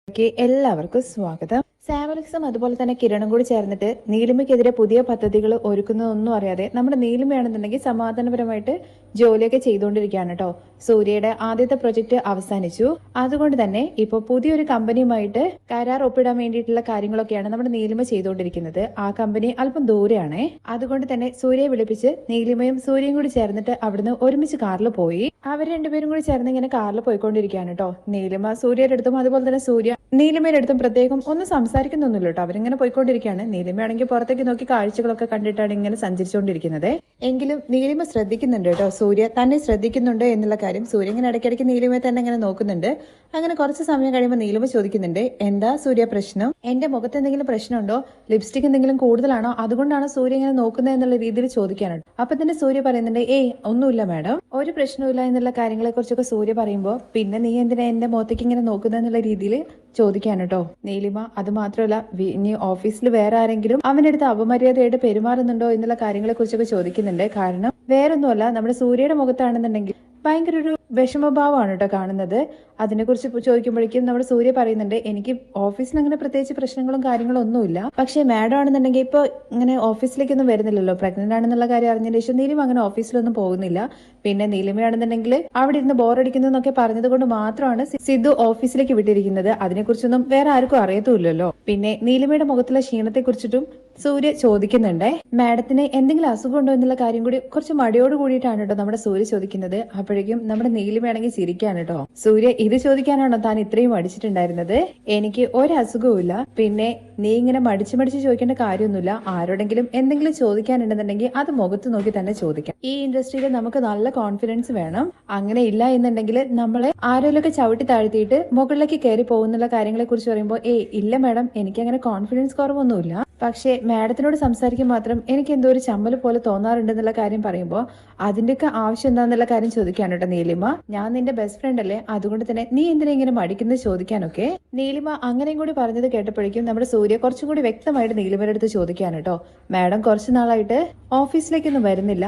എല്ലാവർക്കും സ്വാഗതം. സാമലക്സും അതുപോലെ തന്നെ കിരണും കൂടി ചേർന്നിട്ട് നീലിമയ്ക്കെതിരെ പുതിയ പദ്ധതികൾ ഒരുക്കുന്നതൊന്നും അറിയാതെ നമ്മുടെ നീലിമയാണെന്നുണ്ടെങ്കിൽ സമാധാനപരമായിട്ട് ജോലിയൊക്കെ ചെയ്തുകൊണ്ടിരിക്കുകയാണ് കേട്ടോ. സൂര്യയുടെ ആദ്യത്തെ പ്രൊജക്ട് അവസാനിച്ചു. അതുകൊണ്ട് തന്നെ ഇപ്പോൾ പുതിയൊരു കമ്പനിയുമായിട്ട് കരാർ ഒപ്പിടാൻ വേണ്ടിയിട്ടുള്ള കാര്യങ്ങളൊക്കെയാണ് നമ്മുടെ നീലിമ ചെയ്തുകൊണ്ടിരിക്കുന്നത്. ആ കമ്പനി അല്പം ദൂരെയാണ്. അതുകൊണ്ട് തന്നെ സൂര്യയെ വിളിപ്പിച്ച് നീലിമയും സൂര്യയും കൂടി ചേർന്നിട്ട് അവിടുന്ന് ഒരുമിച്ച് കാറിൽ പോയി. അവർ രണ്ടുപേരും കൂടി ചേർന്ന് ഇങ്ങനെ കാറിൽ പോയിക്കൊണ്ടിരിക്കുകയാണ് കേട്ടോ. നീലിമ സൂര്യയുടെ അടുത്തും അതുപോലെ തന്നെ സൂര്യ നീലിമയുടെ അടുത്തും പ്രത്യേകം ഒന്നും സംസാരിക്കുന്നൊന്നുമില്ല കേട്ടോ. അവരിങ്ങനെ പോയിക്കൊണ്ടിരിക്കുകയാണ്. നീലിമയാണെങ്കിൽ പുറത്തേക്ക് നോക്കി കാഴ്ചകളൊക്കെ കണ്ടിട്ടാണ് ഇങ്ങനെ സഞ്ചരിച്ചുകൊണ്ടിരിക്കുന്നത്. എങ്കിലും നീലിമ ശ്രദ്ധിക്കുന്നുണ്ട് കേട്ടോ. സൂര്യ തന്നെ ശ്രദ്ധിക്കുന്നുണ്ട് എന്നുള്ള കാര്യം. സൂര്യ ഇങ്ങനെ ഇടയ്ക്കിടയ്ക്ക് നീലിമയെ തന്നെ ഇങ്ങനെ നോക്കുന്നുണ്ട്. അങ്ങനെ കുറച്ച് സമയം കഴിയുമ്പോൾ നീലിമ ചോദിക്കുന്നുണ്ട്, എന്താ സൂര്യ പ്രശ്നം? എന്റെ മുഖത്ത് എന്തെങ്കിലും പ്രശ്നമുണ്ടോ? ലിപ്സ്റ്റിക് എന്തെങ്കിലും കൂടുതലാണോ? അതുകൊണ്ടാണോ സൂര്യ ഇങ്ങനെ നോക്കുന്നത് എന്നുള്ള രീതിയിൽ ചോദിക്കാനുണ്ട്. അപ്പൊ തന്നെ സൂര്യ പറയുന്നുണ്ട്, ഏയ് ഒന്നുമില്ല മാഡം, ഒരു പ്രശ്നമില്ല എന്നുള്ള കാര്യങ്ങളെ കുറിച്ചൊക്കെ സൂര്യ പറയുമ്പോൾ പിന്നെ നീ എന്തിനാ എന്റെ മുഖത്തേക്ക് ഇങ്ങനെ നോക്കുന്നത് എന്നുള്ള രീതിയിൽ ചോദിക്കാൻ കേട്ടോ നീലിമ. അത് മാത്രമല്ല, ഇനി ഓഫീസിൽ വേറെ ആരെങ്കിലും അവന്റെ അടുത്ത് അപമര്യാദയായിട്ട് പെരുമാറുന്നുണ്ടോ എന്നുള്ള കാര്യങ്ങളെ കുറിച്ചൊക്കെ ചോദിക്കുന്നുണ്ട്. കാരണം വേറൊന്നുമല്ല, നമ്മുടെ സൂര്യയുടെ മുഖത്താണെന്നുണ്ടെങ്കിൽ ഭയങ്കര ഒരു വിഷമഭാവമാണ് കേട്ടോ കാണുന്നത്. അതിനെക്കുറിച്ച് ചോദിക്കുമ്പോഴേക്കും നമ്മുടെ സൂര്യ പറയുന്നുണ്ട്, എനിക്ക് ഓഫീസിൽ അങ്ങനെ പ്രത്യേകിച്ച് പ്രശ്നങ്ങളും കാര്യങ്ങളും ഒന്നുമില്ല. പക്ഷേ മാഡം ആണെന്നുണ്ടെങ്കിൽ ഇപ്പൊ ഇങ്ങനെ ഓഫീസിലേക്കൊന്നും വരുന്നില്ലല്ലോ. പ്രഗ്നന്റ് ആണെന്നുള്ള കാര്യം അറിഞ്ഞതിന് ശേഷം നീലിമ അങ്ങനെ ഓഫീസിലൊന്നും പോകുന്നില്ല. പിന്നെ നീലിമയാണെന്നുണ്ടെങ്കിൽ അവിടെ ഇരുന്ന് ബോറടിക്കുന്നു എന്നൊക്കെ പറഞ്ഞത് കൊണ്ട് മാത്രമാണ് സിദ്ധു ഓഫീസിലേക്ക് വിട്ടിരിക്കുന്നത്. അതിനെക്കുറിച്ചൊന്നും വേറെ ആർക്കും അറിയത്തുമില്ലല്ലോ. പിന്നെ നീലിമയുടെ മുഖത്തുള്ള ക്ഷീണത്തെ കുറിച്ചിട്ടും സൂര്യ ചോദിക്കുന്നുണ്ട്. മാഡത്തിന് എന്തെങ്കിലും അസുഖമുണ്ടോ എന്നുള്ള കാര്യം കൂടി കുറച്ച് മടിയോട് കൂടിയിട്ടാണ് കേട്ടോ നമ്മുടെ സൂര്യ ചോദിക്കുന്നത്. അപ്പോഴേക്കും നമ്മുടെ നീലിമയാണെങ്കിൽ ചിരിക്കാണ് കേട്ടോ. സൂര്യ ഇത് ചോദിക്കാനാണോ താൻ ഇത്രയും മടിച്ചിട്ടുണ്ടായിരുന്നത്? എനിക്ക് ഒരസുഖവും ഇല്ല. പിന്നെ നീ ഇങ്ങനെ മടിച്ച് ചോദിക്കേണ്ട കാര്യമൊന്നുമില്ല. ആരോടെങ്കിലും എന്തെങ്കിലും ചോദിക്കാനുണ്ടെന്നുണ്ടെങ്കിൽ അത് മുഖത്ത് നോക്കി തന്നെ ചോദിക്കാം. ഈ ഇൻഡസ്ട്രിയിൽ നമുക്ക് നല്ല കോൺഫിഡൻസ് വേണം. അങ്ങനെ ഇല്ല എന്നുണ്ടെങ്കിൽ നമ്മളെ ആരെങ്കിലൊക്കെ ചവിട്ടി താഴ്ത്തിയിട്ട് മുകളിലേക്ക് കയറി പോകുന്നുള്ള കാര്യങ്ങളെ കുറിച്ച് പറയുമ്പോൾ ഇല്ല മാഡം, എനിക്ക് അങ്ങനെ കോൺഫിഡൻസ് കുറവൊന്നുമില്ല. പക്ഷേ മാഡത്തിനോട് സംസാരിക്കാൻ മാത്രം എനിക്ക് എന്തോ ഒരു ചമ്മൽ പോലെ തോന്നാറുണ്ടെന്നുള്ള കാര്യം പറയുമ്പോൾ അതിന്റെയൊക്കെ ആവശ്യം എന്താന്നുള്ള കാര്യം ചോദിക്കാണ് കേട്ടോ നീലിമ. ഞാൻ നിന്റെ ബെസ്റ്റ് ഫ്രണ്ട് അല്ലേ, അതുകൊണ്ട് തന്നെ നീ എന്തിനാ ഇങ്ങനെ മടിക്കുന്നത് ചോദിക്കാനൊക്കെ. നീലിമ അങ്ങനെയും കൂടി പറഞ്ഞത് കേട്ടപ്പോഴേക്കും നമ്മുടെ സൂര്യ കുറച്ചും കൂടി വ്യക്തമായിട്ട് നീലിമയുടെ അടുത്ത് ചോദിക്കാണ് കേട്ടോ. മാഡം കുറച്ചു നാളായിട്ട് ഓഫീസിലേക്കൊന്നും വരുന്നില്ല.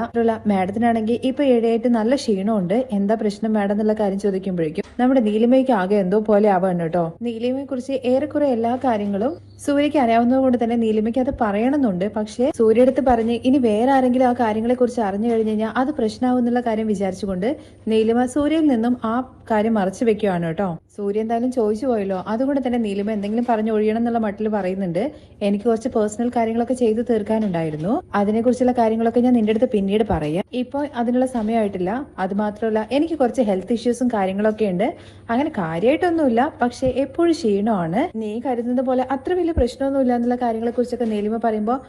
മാഡത്തിനാണെങ്കിൽ ഇപ്പൊ ഇടയായിട്ട് നല്ല ക്ഷീണമുണ്ട്. എന്താ പ്രശ്നം മാഡം എന്നുള്ള കാര്യം ചോദിക്കുമ്പോഴേക്കും നമ്മുടെ നീലിമയ്ക്ക് ആകെ എന്തോ പോലെ ആവാണ് കേട്ടോ. നീലിമയെ കുറിച്ച് ഏറെക്കുറെ എല്ലാ കാര്യങ്ങളും സൂര്യക്ക് അറിയാവുന്നത് കൊണ്ട് തന്നെ നീലിമയ്ക്ക് അത് പറയണമെന്നുണ്ട്. പക്ഷേ സൂര്യ അടുത്ത് പറഞ്ഞ് ഇനി വേറെ ആരെങ്കിലും ആ കാര്യങ്ങളെ കുറിച്ച് അറിഞ്ഞു കഴിഞ്ഞു കഴിഞ്ഞാൽ അത് പ്രശ്നമാവും എന്നുള്ള കാര്യം വിചാരിച്ചുകൊണ്ട് നീലിമ സൂര്യയിൽ നിന്നും ആ കാര്യം മറച്ചു വെക്കുകയാണ് കേട്ടോ. സൂര്യ എന്തായാലും ചോദിച്ചു പോയല്ലോ, അതുകൊണ്ട് തന്നെ നീലിമ എന്തെങ്കിലും പറഞ്ഞു ഒഴിയണം എന്നുള്ള മട്ടിൽ പറയുന്നുണ്ട്. എനിക്ക് കുറച്ച് പേഴ്സണൽ കാര്യങ്ങളൊക്കെ ചെയ്തു തീർക്കാനുണ്ടായിരുന്നു. അതിനെക്കുറിച്ചുള്ള കാര്യങ്ങളൊക്കെ ഞാൻ നിന്റെ അടുത്ത് പിന്നീട് പറയാം. ഇപ്പോൾ അതിനുള്ള സമയമായിട്ടില്ല. അത് മാത്രമല്ല, എനിക്ക് കുറച്ച് ഹെൽത്ത് ഇഷ്യൂസും കാര്യങ്ങളൊക്കെ ഉണ്ട്. അങ്ങനെ കാര്യമായിട്ടൊന്നുമില്ല, പക്ഷെ എപ്പോഴും ക്ഷീണമാണ്. നീ കരുതുന്നത് പോലെ അത്ര വലിയ പ്രശ്നമൊന്നുമില്ല എന്നുള്ള കാര്യങ്ങളെ കുറിച്ചൊക്കെ നീലിമ പറയുമ്പോൾ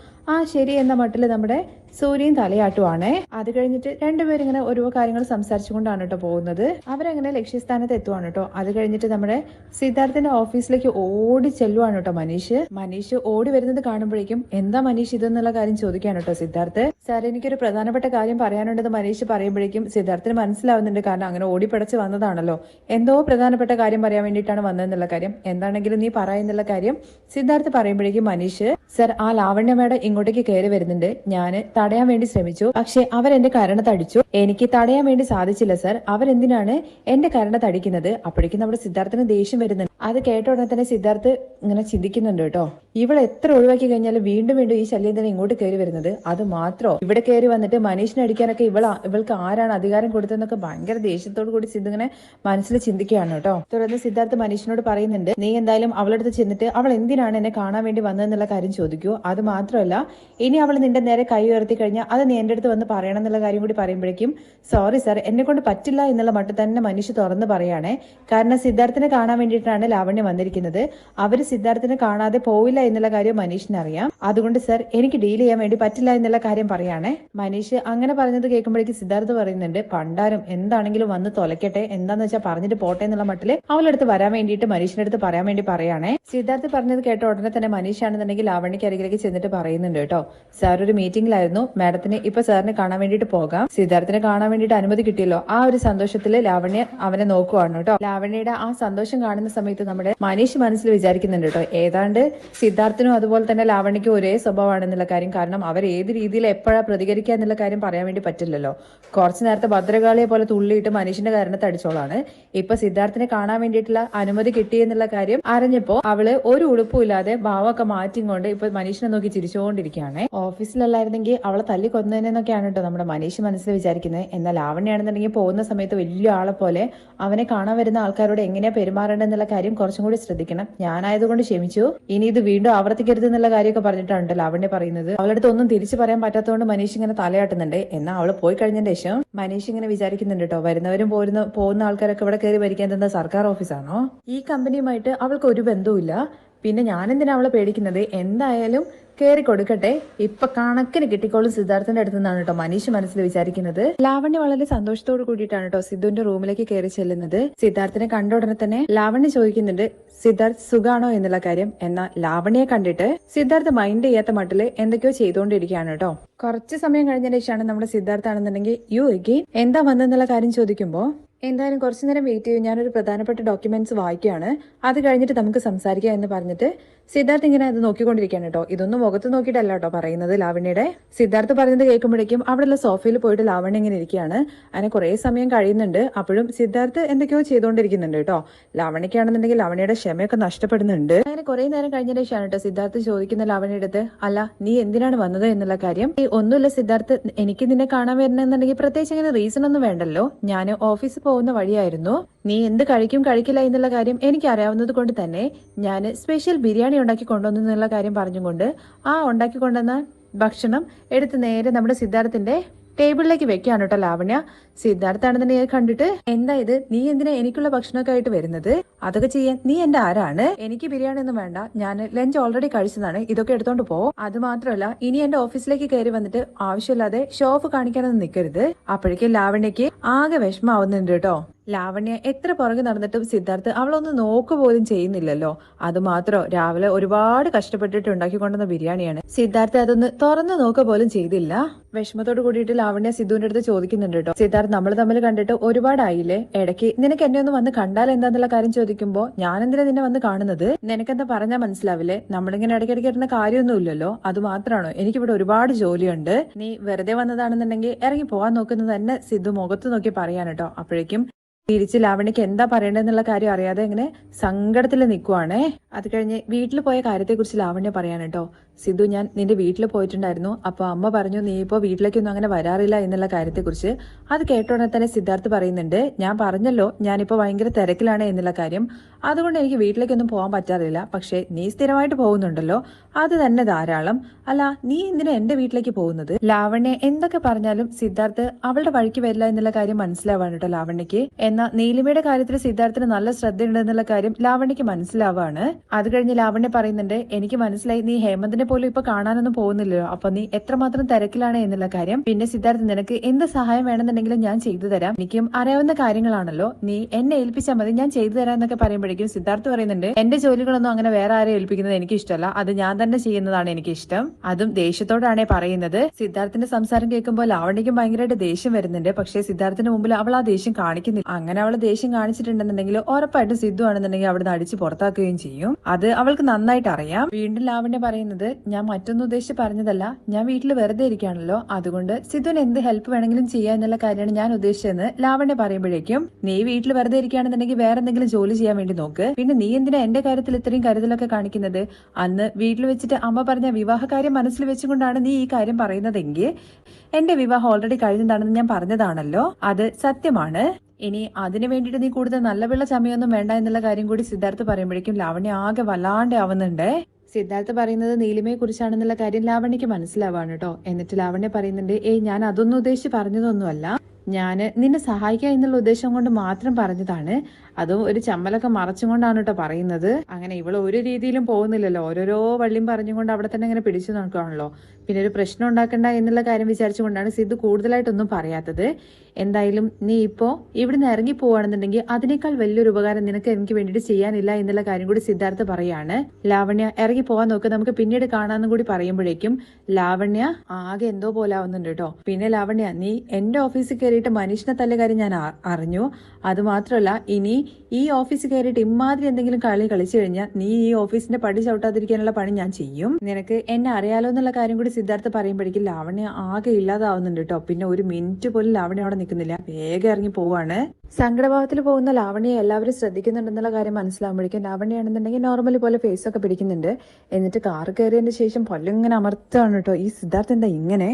ശരി എന്ന മട്ടിൽ നമ്മുടെ സൂര്യയും തലയാട്ടുവാണേ. അത് കഴിഞ്ഞിട്ട് രണ്ടുപേരും ഇങ്ങനെ ഓരോ കാര്യങ്ങൾ സംസാരിച്ചുകൊണ്ടാണ് കേട്ടോ പോകുന്നത്. അവരങ്ങനെ ലക്ഷ്യസ്ഥാനത്ത് എത്തുവാണ് കേട്ടോ. അത് കഴിഞ്ഞിട്ട് നമ്മുടെ സിദ്ധാർത്ഥിന്റെ ഓഫീസിലേക്ക് ഓടി ചെല്ലുവാണ് കേട്ടോ മനീഷ് ഓടി വരുന്നത് കാണുമ്പോഴേക്കും എന്താ മനീഷ് ഇതെന്നുള്ള കാര്യം ചോദിക്കാണ് കേട്ടോ സിദ്ധാർത്ഥ്. സാർ, എനിക്കൊരു പ്രധാനപ്പെട്ട കാര്യം പറയാനുണ്ടെന്ന് മനീഷ് പറയുമ്പോഴേക്കും സിദ്ധാർത്ഥിന് മനസ്സിലാവുന്നുണ്ട്. കാരണം അങ്ങനെ ഓടിപ്പടച്ച് വന്നതാണല്ലോ, എന്തോ പ്രധാനപ്പെട്ട കാര്യം പറയാൻ വേണ്ടിയിട്ടാണ് വന്നതെന്നുള്ള കാര്യം. എന്താണെങ്കിലും നീ പറയുന്നുള്ള കാര്യം സിദ്ധാർത്ഥ് പറയുമ്പോഴേക്കും മനീഷ്, സർ, ആ ലാവണ്യ മേഡം ഇങ്ങോട്ടേക്ക് കയറി വരുന്നുണ്ട്. ഞാന് തടയാൻ വേണ്ടി ശ്രമിച്ചു, പക്ഷെ അവരെന്റെ കരണത്തടിച്ചു. എനിക്ക് തടയാൻ വേണ്ടി സാധിച്ചില്ല സർ. അവരെന്തിനാണ് എന്റെ കരണത്തടിക്കുന്നത്? അപ്പോഴേക്കും നമ്മുടെ സിദ്ധാർത്ഥിന് ദേഷ്യം വരുന്നുണ്ട്. അത് കേട്ട ഉടനെ തന്നെ സിദ്ധാർത്ഥ് ഇങ്ങനെ ചിന്തിക്കുന്നുണ്ട് കേട്ടോ. ഇവളെ എത്ര ഒഴിവാക്കി കഴിഞ്ഞാലും വീണ്ടും വീണ്ടും ഈ ശല്യം തന്നെ ഇങ്ങോട്ട് കയറി വരുന്നത്. അത് മാത്രോ ഇവിടെ കയറി വന്നിട്ട് മനീഷിനെ അടിക്കാനൊക്കെ ഇവൾക്ക് ആരാണ് അധികാരം കൊടുത്തതെന്നൊക്കെ ഭയങ്കര ദേഷ്യത്തോടു കൂടി സിദ്ധു ഇങ്ങനെ മനസ്സിൽ ചിന്തിക്കുകയാണ് കേട്ടോ. തുടർന്ന് സിദ്ധാർത്ഥ് മനീഷിനോട് പറയുന്നുണ്ട്, നീ എന്തായാലും അവളടുത്ത് ചെന്നിട്ട് അവൾ എന്തിനാണ് എന്നെ കാണാൻ വേണ്ടി വന്നതെന്നുള്ള കാര്യം ചോദിക്കൂ. അത് മാത്രമല്ല, ഇനി അവൾ നിന്റെ നേരെ കൈ ഉയർത്തി കഴിഞ്ഞാൽ അത് നീ എന്റെ അടുത്ത് വന്ന് പറയണം എന്നുള്ള കാര്യം കൂടി പറയുമ്പോഴേക്കും സോറി സാർ, എന്നെ കൊണ്ട് പറ്റില്ല എന്നുള്ള മട്ടിൽ തന്നെ മനീഷ് തുറന്ന് പറയുകയാണേ. കാരണം സിദ്ധാർത്ഥിനെ കാണാൻ വേണ്ടിയിട്ടാണ് ലാവണ്യ വന്നിരിക്കുന്നത്. അവര് സിദ്ധാർത്ഥിനെ കാണാതെ പോവില്ല എന്നുള്ള കാര്യം മനീഷിന് അറിയാം. അതുകൊണ്ട് സർ, എനിക്ക് ഡീൽ ചെയ്യാൻ വേണ്ടി പറ്റില്ല എന്നുള്ള കാര്യം പറയുകയാണേ. മനീഷ് അങ്ങനെ പറഞ്ഞത് കേൾക്കുമ്പോഴേക്കും സിദ്ധാർത്ഥ് പറയുന്നുണ്ട്, പണ്ടാരം എന്താണെങ്കിലും വന്ന് തൊലക്കട്ടെ, എന്താന്ന് വെച്ചാൽ പറഞ്ഞിട്ട് പോട്ടെ എന്നുള്ള മട്ടില് അവളടുത്ത് വരാൻ വേണ്ടിയിട്ട് മനീഷിന്റെ അടുത്ത് പറയാൻ വേണ്ടി പറയുകയാണേ. സിദ്ധാർത്ഥ് പറഞ്ഞത് കേട്ട ഉടനെ തന്നെ മനീഷ് ആണെന്നുണ്ടെങ്കിൽ ലാവണ്യക്ക് അരികിലേക്ക് ചെന്നിട്ട് പറയുന്നുണ്ട് കേട്ടോ, സാർ ഒരു മീറ്റിംഗിലായിരുന്നു, മാഡത്തിന് ഇപ്പൊ സാറിനെ കാണാൻ വേണ്ടിയിട്ട് പോകാം. സിദ്ധാർത്ഥിനെ കാണാൻ വേണ്ടിയിട്ട് അനുമതി കിട്ടിയല്ലോ. ആ ഒരു സന്തോഷത്തില് ലാവണ്യ അവനെ നോക്കുവാണ് കേട്ടോ. ലാവണ്യയുടെ ആ സന്തോഷം കാണുന്ന സമയത്ത് സമയത്ത് നമ്മുടെ മനീഷ് മനസ്സിൽ വിചാരിക്കുന്നുണ്ട് കേട്ടോ, ഏതാണ്ട് സിദ്ധാർത്ഥിനും അതുപോലെ തന്നെ ലാവണ്യക്കും ഒരേ സ്വഭാവമാണെന്നുള്ള കാര്യം. കാരണം അവർ ഏത് രീതിയിൽ എപ്പോഴാ പ്രതികരിക്കുക എന്നുള്ള കാര്യം പറയാൻ വേണ്ടി പറ്റില്ലല്ലോ. കുറച്ചു നേരത്തെ ഭദ്രകാളിയെ പോലെ തുള്ളിയിട്ട് മനുഷ്യന്റെ കാരണത്തെ അടിച്ചോളാണ്. ഇപ്പൊ സിദ്ധാർത്ഥിനെ കാണാൻ വേണ്ടിയിട്ടുള്ള അനുമതി കിട്ടിയെന്നുള്ള കാര്യം അറിഞ്ഞപ്പോ അവള് ഒരു ഉടുപ്പുമില്ലാതെ ഭാവമൊക്കെ മാറ്റിക്കൊണ്ട് ഇപ്പൊ മനീഷിനെ നോക്കി ചിരിച്ചുകൊണ്ടിരിക്കുകയാണ്. ഓഫീസിലല്ലായിരുന്നെങ്കിൽ അവളെ തല്ലി കൊന്നതിനൊക്കെയാണ് കേട്ടോ നമ്മുടെ മനീഷ് മനസ്സിൽ വിചാരിക്കുന്നത്. എന്നാൽ ലാവണ്യാണെന്നുണ്ടെങ്കിൽ പോകുന്ന സമയത്ത് വലിയ ആളെ പോലെ അവനെ കാണാൻ വരുന്ന ആൾക്കാരോട് എങ്ങനെയാ പെരുമാറേണ്ടെന്നുള്ള കാര്യം കുറച്ചും കൂടി ശ്രദ്ധിക്കണം. ഞാനായതുകൊണ്ട് ക്ഷമിച്ചു, ഇനി ഇത് വീണ്ടും ആവർത്തിക്കരുത് എന്നുള്ള കാര്യമൊക്കെ പറഞ്ഞിട്ടുണ്ട് ലാവണ്യ പറയുന്നത്. അവളുടെ അടുത്ത് ഒന്നും തിരിച്ചു പറയാൻ പറ്റാത്തതുകൊണ്ട് മനീഷ് ഇങ്ങനെ തലയാട്ടുന്നുണ്ട്. എന്നാൽ അവള് പോയി കഴിഞ്ഞതിന് ശേഷം മനീഷ് ഇങ്ങനെ വിചാരിക്കുന്നുണ്ട് കേട്ടോ, വരുന്നവരും പോകുന്ന ആൾക്കാരൊക്കെ ഇവിടെ കയറി ഭരിക്കാൻ തന്ന സർക്കാർ ഓഫീസാണോ? ഈ കമ്പനിയുമായിട്ട് അവൾക്ക് ഒരു ബന്ധവുമില്ല. പിന്നെ ഞാനെന്തിനാ അവളെ പേടിക്കുന്നത്? എന്തായാലും കയറി കൊടുക്കട്ടെ, ഇപ്പൊ കണക്കിന് കിട്ടിക്കോളും സിദ്ധാർത്ഥന്റെ അടുത്ത് നിന്നാണ് കേട്ടോ മനീഷ് മനസ്സിൽ വിചാരിക്കുന്നത്. ലാവണ്യ വളരെ സന്തോഷത്തോട് കൂടിയിട്ടാണ് കേട്ടോ സിദ്ധുവിന്റെ റൂമിലേക്ക് കയറി ചെല്ലുന്നത്. സിദ്ധാർത്ഥിനെ കണ്ട ഉടനെ തന്നെ ലാവണ്യ ചോദിക്കുന്നുണ്ട് സിദ്ധാർത്ഥ് സുഖാണോ എന്നുള്ള കാര്യം. എന്നാൽ ലാവണ്യെ കണ്ടിട്ട് സിദ്ധാർത്ഥ് മൈൻഡ് ചെയ്യാത്ത മട്ടില് എന്തൊക്കെയോ ചെയ്തുകൊണ്ടിരിക്കുകയാണ് കേട്ടോ. കുറച്ച് സമയം കഴിഞ്ഞതിന് ശേഷമാണ് നമ്മുടെ സിദ്ധാർത്ഥ് ആണെന്നുണ്ടെങ്കിൽ യു അഗെയിൻ എന്താ വന്നെന്നുള്ള കാര്യം ചോദിക്കുമ്പോ, എന്തായാലും കുറച്ചു നേരം വെയിറ്റ് ചെയ്യും, ഞാനൊരു പ്രധാനപ്പെട്ട ഡോക്യുമെന്റ്സ് വായിക്കുകയാണ്, അത് കഴിഞ്ഞിട്ട് നമുക്ക് സംസാരിക്കാം എന്ന് പറഞ്ഞിട്ട് സിദ്ധാർത്ഥ് ഇങ്ങനെ അത് നോക്കിക്കൊണ്ടിരിക്കുകയാണ് കേട്ടോ. ഇതൊന്നും മുഖത്ത് നോക്കിയിട്ടല്ല കേട്ടോ പറയുന്നത് ലാവണ്യയുടെ. സിദ്ധാർത്ഥ് പറയുന്നത് കേൾക്കുമ്പോഴേക്കും അവിടെയുള്ള സോഫയിൽ പോയിട്ട് ലാവണ്യ ഇങ്ങനെ ഇരിക്കുകയാണ്. അങ്ങനെ കുറെ സമയം കഴിയുന്നുണ്ട്. അപ്പോഴും സിദ്ധാർത്ഥ് എന്തൊക്കെയോ ചെയ്തുകൊണ്ടിരിക്കുന്നുണ്ട് കേട്ടോ. ലാവണ്യക്കാണെന്നുണ്ടെങ്കിൽ ലാവണ്യയുടെ ക്ഷമയൊക്കെ നഷ്ടപ്പെടുന്നുണ്ട്. അങ്ങനെ കുറെ നേരം കഴിഞ്ഞതിന് ശേഷമാണ് കേട്ടോ സിദ്ധാർത്ഥ് ചോദിക്കുന്ന ലാവണ്യയുടെ അടുത്ത്, അല്ല നീ എന്തിനാണ് വന്നത് എന്നുള്ള കാര്യം. ഒന്നുമില്ല സിദ്ധാർത്ഥ്, എനിക്ക് നിന്നെ കാണാൻ വരണമെന്നുണ്ടെങ്കിൽ പ്രത്യേകിച്ച് അങ്ങനെ റീസൺ ഒന്നും വേണ്ടല്ലോ, ഞാൻ ഓഫീസിൽ പോകുന്ന വഴിയായിരുന്നു. നീ എന്ത് കഴിക്കും കഴിക്കില്ല എന്നുള്ള കാര്യം എനിക്ക് അറിയാവുന്നത് കൊണ്ട് തന്നെ ഞാൻ സ്പെഷ്യൽ ബിരിയാണി ഉണ്ടാക്കി കൊണ്ടുവന്നു എന്നുള്ള കാര്യം പറഞ്ഞുകൊണ്ട് ആ ഉണ്ടാക്കി കൊണ്ടുവന്ന ഭക്ഷണം എടുത്ത് നേരെ നമ്മുടെ സിദ്ധാർത്ഥിന്റെ ടേബിളിലേക്ക് വെക്കുകയാണ് കേട്ടോ ലാവണ്യ. സിദ്ധാർത്ഥാണെന്നുണ്ടെങ്കിൽ കണ്ടിട്ട്, എന്താ ഇത്, നീ എന്തിനാ എനിക്കുള്ള ഭക്ഷണമൊക്കെ ആയിട്ട് വരുന്നത്? അതൊക്കെ ചെയ്യാൻ നീ എന്റെ ആരാണ്? എനിക്ക് ബിരിയാണി ഒന്നും വേണ്ട, ഞാൻ ലഞ്ച് ഓൾറെഡി കഴിച്ചതാണ്, ഇതൊക്കെ എടുത്തോണ്ട് പോ. അത് മാത്രമല്ല ഇനി എന്റെ ഓഫീസിലേക്ക് കയറി വന്നിട്ട് ആവശ്യമില്ലാതെ ഷോ ഓഫ് കാണിക്കാനൊന്നും നിൽക്കരുത്. അപ്പോഴേക്കും ലാവണ്യക്ക് ആകെ വിഷമാവുന്നുണ്ട് കേട്ടോ. ലാവണ്യ എത്ര പുറകെ നടന്നിട്ടും സിദ്ധാർത്ഥ് അവളൊന്ന് നോക്കു പോലും ചെയ്യുന്നില്ലല്ലോ. അത് മാത്രോ, രാവിലെ ഒരുപാട് കഷ്ടപ്പെട്ടിട്ട് ഉണ്ടാക്കിക്കൊണ്ടുവന്ന ബിരിയാണിയാണ്. സിദ്ധാർത്ഥ് അതൊന്ന് തുറന്നു നോക്ക പോലും ചെയ്തില്ല. വിഷമത്തോട് കൂടിയിട്ട് ലാവണ്യ സിദ്ധുവിന്റെ അടുത്ത് ചോദിക്കുന്നുണ്ട് കേട്ടോ, സിദ്ധാർത്ഥ് നമ്മൾ തമ്മിൽ കണ്ടിട്ട് ഒരുപാടായില്ലേ, ഇടയ്ക്ക് നിനക്ക് എന്നെ ഒന്ന് വന്ന് കണ്ടാൽ എന്താന്നുള്ള കാര്യം ചോദിക്കുമ്പോ, ഞാൻ എന്തിനാ നിന്നെ വന്ന് കാണുന്നത്, നിനക്കെന്താ പറഞ്ഞാൽ മനസ്സിലാവില്ലേ, നമ്മളിങ്ങനെ ഇടയ്ക്കിടയ്ക്ക് ഇടുന്ന കാര്യമൊന്നുമില്ലല്ലോ, അത് മാത്രമാണോ, എനിക്കിവിടെ ഒരുപാട് ജോലിയുണ്ട്, നീ വെറുതെ വന്നതാണെന്നുണ്ടെങ്കിൽ ഇറങ്ങി പോവാൻ നോക്കുന്നത് തന്നെ സിദ്ധു മുഖത്ത് നോക്കി പറയാൻ കേട്ടോ. അപ്പോഴേക്കും തിരിച്ച് ലാവണ്യക്ക് എന്താ പറയേണ്ടതെന്നുള്ള കാര്യം അറിയാതെ ഇങ്ങനെ സങ്കടത്തിൽ നിൽക്കുവാണേ. അത് കഴിഞ്ഞ് വീട്ടിൽ പോയ കാര്യത്തെക്കുറിച്ച് ലാവണ്യ പറയാൻ കേട്ടോ, സിദ്ധു ഞാൻ നിന്റെ വീട്ടിൽ പോയിട്ടുണ്ടായിരുന്നു, അപ്പൊ അമ്മ പറഞ്ഞു നീ ഇപ്പോ വീട്ടിലേക്കൊന്നും അങ്ങനെ വരാറില്ല എന്നുള്ള കാര്യത്തെക്കുറിച്ച്. അത് കേട്ടോടെ തന്നെ സിദ്ധാർത്ഥ് പറയുന്നുണ്ട്, ഞാൻ പറഞ്ഞല്ലോ ഞാനിപ്പോ ഭയങ്കര തിരക്കിലാണ് എന്നുള്ള കാര്യം, അതുകൊണ്ട് എനിക്ക് വീട്ടിലേക്കൊന്നും പോകാൻ പറ്റാറില്ല. പക്ഷെ നീ സ്ഥിരമായിട്ട് പോകുന്നുണ്ടല്ലോ, അത് തന്നെ ധാരാളം. അല്ല നീ എന്തിനാ എന്റെ വീട്ടിലേക്ക് പോകുന്നത്? ലാവണ്യ എന്തൊക്കെ പറഞ്ഞാലും സിദ്ധാർത്ഥ് അവളുടെ വഴിക്ക് വരില്ല എന്നുള്ള കാര്യം മനസ്സിലാവാണ് കേട്ടോ ലാവണ്യക്ക്. എന്നാൽ നീലിമയുടെ കാര്യത്തിൽ സിദ്ധാർത്ഥിന് നല്ല ശ്രദ്ധയുണ്ട് എന്നുള്ള കാര്യം ലാവണ്യക്ക് മനസ്സിലാവാണ്. അത് കഴിഞ്ഞ് ലാവണ്യ പറയുന്നുണ്ട്, എനിക്ക് മനസ്സിലായി നീ ഹേമന്തിനെ പോലും ഇപ്പൊ കാണാനൊന്നും പോകുന്നില്ലല്ലോ, അപ്പൊ നീ എത്രമാത്രം തിരക്കിലാണ് എന്നുള്ള കാര്യം. പിന്നെ സിദ്ധാർത്ഥ് നിനക്ക് എന്ത് സഹായം വേണമെന്നുണ്ടെങ്കിലും ഞാൻ ചെയ്തു തരാം, എനിക്കും അറിയാവുന്ന കാര്യങ്ങളാണല്ലോ, നീ എന്നെ ഏൽപ്പിച്ചാൽ മതി, ഞാൻ ചെയ്തു തരാം എന്നൊക്കെ പറയുമ്പോഴേക്കും സിദ്ധാർത്ഥ് പറയുന്നുണ്ട്, എന്റെ ജോലികളൊന്നും അങ്ങനെ വേറെ ആരെ ഏൽപ്പിക്കുന്നത് എനിക്ക് ഇഷ്ടമല്ല, അത് ഞാൻ തന്നെ ചെയ്യുന്നതാണ് എനിക്ക് ഇഷ്ടം. അതും ദേഷ്യത്തോടാണ് പറയുന്നത്. സിദ്ധാർത്ഥിന്റെ സംസാരം കേൾക്കുമ്പോൾ ലാവണ്യക്കും ഭയങ്കരമായിട്ട് ദേഷ്യം വരുന്നുണ്ട്. പക്ഷേ സിദ്ധാർത്ഥിന്റെ മുമ്പിൽ അവൾ ആ ദേഷ്യം കാണിക്കുന്നില്ല. അങ്ങനെ അവൾ ദേഷ്യം കാണിച്ചിട്ടുണ്ടെന്നുണ്ടെങ്കിൽ ഉറപ്പായിട്ടും സിദ്ധു ആണെന്നുണ്ടെങ്കിൽ അവിടെ നിന്ന് അടിച്ച് പുറത്താക്കുകയും ചെയ്യും. അത് അവൾക്ക് നന്നായിട്ട് അറിയാം. വീണ്ടും ലാവണ്യ പറയുന്നത്, ഞാൻ മറ്റൊന്നും ഉദ്ദേശിച്ച് പറഞ്ഞതല്ല, ഞാൻ വീട്ടിൽ വെറുതെ ഇരിക്കുകയാണല്ലോ, അതുകൊണ്ട് സിദ്ധുവിന് എന്ത് ഹെൽപ്പ് വേണമെങ്കിലും ചെയ്യാ എന്നുള്ള കാര്യമാണ് ഞാൻ ഉദ്ദേശിച്ചതെന്ന് ലാവണ്യ പറയുമ്പോഴേക്കും, നീ വീട്ടിൽ വെറുതെ ഇരിക്കുകയാണെന്നുണ്ടെങ്കിൽ വേറെ എന്തെങ്കിലും ജോലി ചെയ്യാൻ വേണ്ടി നോക്ക്, പിന്നെ നീ എന്തിനാ എന്റെ കാര്യത്തിൽ ഇത്രയും കരുതലൊക്കെ കാണിക്കുന്നത്? അന്ന് വീട്ടിൽ വെച്ചിട്ട് അമ്മ പറഞ്ഞ വിവാഹ കാര്യം മനസ്സിൽ വെച്ചുകൊണ്ടാണ് നീ ഈ കാര്യം പറയുന്നതെങ്കിൽ എന്റെ വിവാഹം ഓൾറെഡി കഴിഞ്ഞതാണെന്ന് ഞാൻ പറഞ്ഞതാണല്ലോ, അത് സത്യമാണ്. ഇനി അതിനു വേണ്ടിയിട്ട് നീ കൂടുതൽ നല്ല പിള്ള ചമയൊന്നും വേണ്ട എന്നുള്ള കാര്യം കൂടി സിദ്ധാർത്ഥ് പറയുമ്പോഴേക്കും ലാവണ്യ ആകെ വല്ലാണ്ട് ആവുന്നുണ്ട്. സിദ്ധാർത്ഥ് പറയുന്നത് നീലിമയെ കുറിച്ചാണെന്നുള്ള കാര്യം ലാവണ്യക്ക് മനസ്സിലാവാണ് കേട്ടോ. എന്നിട്ട് ലാവണ്യ പറയുന്നുണ്ട്, ഞാൻ അതൊന്നും ഉദ്ദേശിച്ച് പറഞ്ഞതൊന്നുമല്ല, ഞാൻ നിന്നെ സഹായിക്കുക എന്നുള്ള ഉദ്ദേശം കൊണ്ട് മാത്രം പറഞ്ഞതാണ്, അതും ഒരു ചമ്മലൊക്കെ മറച്ചും കൊണ്ടാണ് കേട്ടോ പറയുന്നത്. അങ്ങനെ ഇവള് ഒരു രീതിയിലും പോകുന്നില്ലല്ലോ, ഓരോരോ വള്ളിയും പറഞ്ഞുകൊണ്ട് അവിടെ തന്നെ ഇങ്ങനെ പിടിച്ചു നോക്കുകയാണല്ലോ. പിന്നെ ഒരു പ്രശ്നം ഉണ്ടാക്കണ്ട എന്നുള്ള കാര്യം വിചാരിച്ചുകൊണ്ടാണ് സിദ്ധു കൂടുതലായിട്ടൊന്നും പറയാത്തത്. എന്തായാലും നീ ഇപ്പോൾ ഇവിടുന്ന് ഇറങ്ങി പോവാണെന്നുണ്ടെങ്കിൽ അതിനേക്കാൾ വലിയൊരു ഉപകാരം നിനക്ക് എനിക്ക് വേണ്ടിയിട്ട് ചെയ്യാനില്ല എന്നുള്ള കാര്യം കൂടി സിദ്ധാർത്ഥ് പറയാണ്. ലാവണ്യ ഇറങ്ങി പോവാൻ നോക്ക്, നമുക്ക് പിന്നീട് കാണാമെന്നും കൂടി പറയുമ്പോഴേക്കും ലാവണ്യ ആകെ എന്തോ പോലെ ആവുന്നുണ്ട് കേട്ടോ. പിന്നെ ലാവണ്യ, നീ എന്റെ ഓഫീസിൽ കയറിയിട്ട് മനുഷ്യനെ തല്ല കാര്യം ഞാൻ അറിഞ്ഞു. അതുമാത്രമല്ല ഇനി ഈ ഓഫീസിൽ കയറിയിട്ട് ഇമാതിരി എന്തെങ്കിലും കളി കളിച്ചു കഴിഞ്ഞാൽ നീ ഈ ഓഫീസിന്റെ പടി ചവിട്ടാതിരിക്കാനുള്ള പണി ഞാൻ ചെയ്യും. നിനക്ക് എന്നെ അറിയാലോ എന്നുള്ള കാര്യം കൂടി സിദ്ധാർത്ഥ് പറയുമ്പോഴേക്കും ലാവണ്യ ആകെ ഇല്ലാതാവുന്നുണ്ട് കേട്ടോ. പിന്നെ ഒരു മിനിറ്റ് പോലും ലാവണ്യ അവിടെ നിൽക്കുന്നില്ല, വേഗം ഇറങ്ങി പോവാണ്. സങ്കടഭാവത്തിൽ പോകുന്ന ലാവണ്യെ എല്ലാവരും ശ്രദ്ധിക്കുന്നുണ്ടെന്നുള്ള കാര്യം മനസ്സിലാവുമ്പോഴേക്കും ലാവണ്യാണെന്നുണ്ടെങ്കിൽ നോർമലി പോലെ ഫേസ് ഒക്കെ പിടിക്കുന്നുണ്ട്. എന്നിട്ട് കാർ കയറിയതിന് ശേഷം പല്ലിങ്ങനെ അമർത്താണ് കേട്ടോ. ഈ സിദ്ധാർത്ഥ് എന്താ ഇങ്ങനെ?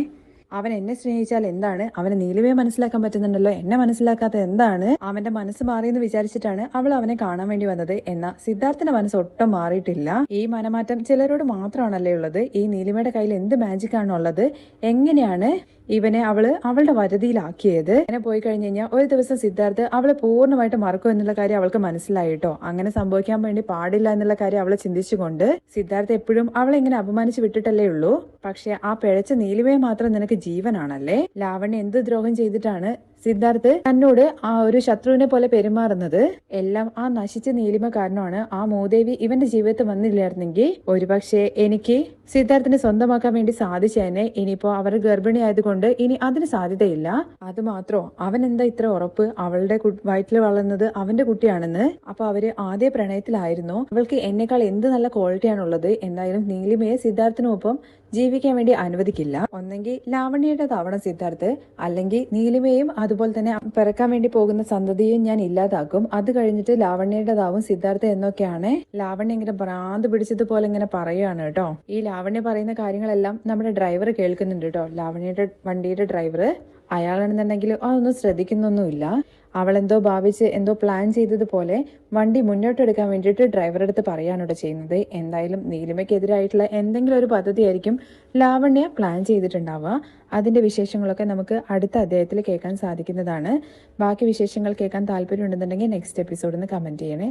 അവൻ എന്നെ സ്നേഹിച്ചാൽ എന്താണ്, അവനെ നീലിമയെ മനസ്സിലാക്കാൻ പറ്റുന്നുണ്ടല്ലോ, എന്നെ മനസ്സിലാക്കാത്ത എന്താണ്? അവന്റെ മനസ്സ് മാറിയെന്ന് വിചാരിച്ചിട്ടാണ് അവൾ അവനെ കാണാൻ വേണ്ടി വന്നത്. എന്നാൽ സിദ്ധാർത്ഥിന്റെ മനസ്സ് ഒട്ടും മാറിയിട്ടില്ല. ഈ മനമാറ്റം ചിലരോട് മാത്രമാണല്ലേ ഉള്ളത്? ഈ നീലിമയുടെ കയ്യിൽ എന്ത് മാജിക് ആണുള്ളത്? എങ്ങനെയാണ് ഇവനെ അവളുടെ വരുതിയിലാക്കിയത്? അങ്ങനെ പോയി കഴിഞ്ഞു കഴിഞ്ഞാൽ ഒരു ദിവസം സിദ്ധാർത്ഥ് അവളെ പൂർണ്ണമായിട്ട് മറക്കും എന്നുള്ള കാര്യം അവൾക്ക് മനസ്സിലായിട്ടോ. അങ്ങനെ സംഭവിക്കാൻ വേണ്ടി പാടില്ല എന്നുള്ള കാര്യം അവളെ ചിന്തിച്ചുകൊണ്ട് സിദ്ധാർത്ഥ് എപ്പോഴും അവളെ ഇങ്ങനെ അപമാനിച്ചു വിട്ടിട്ടല്ലേ ഉള്ളൂ. പക്ഷെ ആ പിഴച്ച നീലിമയെ മാത്രം നിനക്ക് ജീവനാണല്ലേ? ലാവണ്യ എന്ത് ദ്രോഹം ചെയ്തിട്ടാണ് സിദ്ധാർത്ഥ് തന്നോട് ആ ഒരു ശത്രുവിനെ പോലെ പെരുമാറുന്നത്? എല്ലാം ആ നശിച്ച നീലിമ കാരണമാണ്. ആ മൂദേവി ഇവന്റെ ജീവിതത്തിൽ വന്നില്ലായിരുന്നെങ്കിൽ ഒരുപക്ഷെ എനിക്ക് സിദ്ധാർത്ഥിനെ സ്വന്തമാക്കാൻ വേണ്ടി സാധിച്ചതിനെ. ഇനിയിപ്പോ അവർ ഗർഭിണി ആയതുകൊണ്ട് ഇനി അതിന് സാധ്യതയില്ല. അത് മാത്രോ, അവൻ എന്താ ഇത്ര ഉറപ്പ് അവളുടെ വയറ്റിൽ വളർന്നത് അവന്റെ കുട്ടിയാണെന്ന്? അപ്പൊ അവര് ആദ്യ പ്രണയത്തിലായിരുന്നു. അവൾക്ക് എന്നെക്കാൾ എന്ത് നല്ല ക്വാളിറ്റിയാണുള്ളത്. എന്തായാലും നീലിമയെ സിദ്ധാർത്ഥിനൊപ്പം ജീവിക്കാൻ വേണ്ടി അനുവദിക്കില്ല. ഒന്നെങ്കിൽ ലാവണ്യയുടെ താവണം സിദ്ധാർത്ഥ്, അല്ലെങ്കിൽ നീലിമയും അതുപോലെ തന്നെ പിറക്കാൻ വേണ്ടി പോകുന്ന സന്തതിയും ഞാൻ ഇല്ലാതാക്കും. അത് കഴിഞ്ഞിട്ട് ലാവണ്യയുടേതാവും സിദ്ധാർത്ഥ എന്നൊക്കെയാണ് ലാവണ്യ ഇങ്ങനെ ഭ്രാന്ത് പിടിച്ചതുപോലെ ഇങ്ങനെ പറയുകയാണ് കേട്ടോ. ഈ ലാവണ്യ പറയുന്ന കാര്യങ്ങളെല്ലാം നമ്മുടെ ഡ്രൈവർ കേൾക്കുന്നുണ്ട് കേട്ടോ. ലാവണ്യയുടെ വണ്ടിയുടെ ഡ്രൈവർ, അയാളാണെന്നുണ്ടെങ്കിൽ അതൊന്നും ശ്രദ്ധിക്കുന്നൊന്നുമില്ല. അവളെന്തോ ഭാവിച്ച് എന്തോ പ്ലാൻ ചെയ്തതുപോലെ വണ്ടി മുന്നോട്ടെടുക്കാൻ വേണ്ടിയിട്ട് ഡ്രൈവറുടെ അടുത്ത് പറയാനോട് ചെയ്യുന്നത്. എന്തായാലും നീലിമയ്ക്കെതിരായിട്ടുള്ള എന്തെങ്കിലും ഒരു പദ്ധതി ആയിരിക്കും ലാവണ്യ പ്ലാൻ ചെയ്തിട്ടുണ്ടാവുക. അതിന്റെ വിശേഷങ്ങളൊക്കെ നമുക്ക് അടുത്ത അധ്യായത്തിൽ കേൾക്കാൻ സാധിക്കുന്നതാണ്. ബാക്കി വിശേഷങ്ങൾ കേൾക്കാൻ താല്പര്യം ഉണ്ടെന്നുണ്ടെങ്കിൽ നെക്സ്റ്റ് എപ്പിസോഡിൽ നിന്ന് കമന്റ് ചെയ്യണേ.